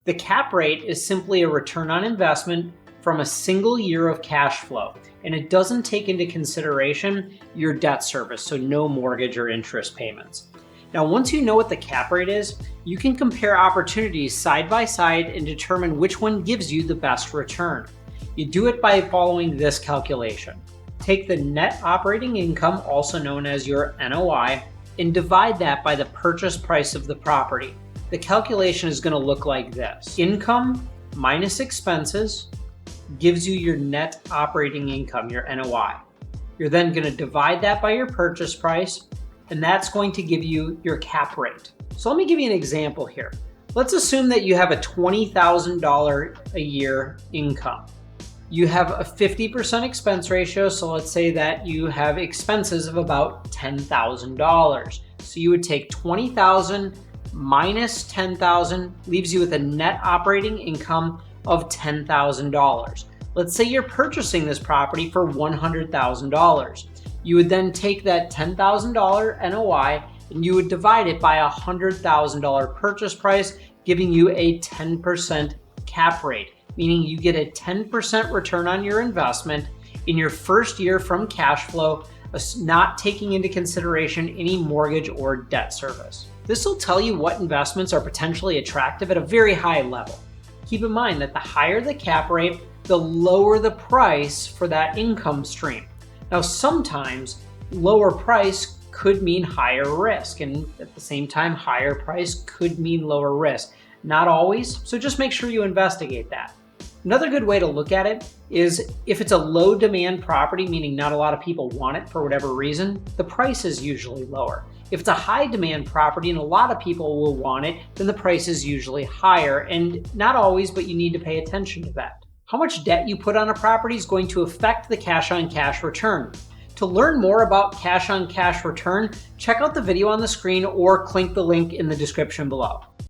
The cap rate is simply a return on investment from a single year of cash flow, and it doesn't take into consideration your debt service, so no mortgage or interest payments. Now, once you know what the cap rate is, you can compare opportunities side by side and determine which one gives you the best return. You do it by following this calculation. Take the net operating income, also known as your NOI, and divide that by the purchase price of the property. The calculation is going to look like this. Income minus expenses gives you your net operating income, your NOI. You're then going to divide that by your purchase price, and that's going to give you your cap rate. So let me give you an example here. Let's assume that you have a $20,000 a year income. You have a 50% expense ratio, so let's say that you have expenses of about $10,000. So you would take $20,000 minus $10,000, leaves you with a net operating income of $10,000. Let's say you're purchasing this property for $100,000. You would then take that $10,000 NOI and you would divide it by a $100,000 purchase price, giving you a 10% cap rate, meaning you get a 10% return on your investment in your first year from cash flow, not taking into consideration any mortgage or debt service. This will tell you what investments are potentially attractive at a very high level. Keep in mind that the higher the cap rate, the lower the price for that income stream. Now, sometimes lower price could mean higher risk, and at the same time, higher price could mean lower risk. Not always, so just make sure you investigate that. Another good way to look at it is if it's a low demand property, meaning not a lot of people want it for whatever reason, the price is usually lower. If it's a high demand property and a lot of people will want it, then the price is usually higher, and not always, but you need to pay attention to that. How much debt you put on a property is going to affect the cash on cash return. To learn more about cash on cash return, check out the video on the screen or click the link in the description below.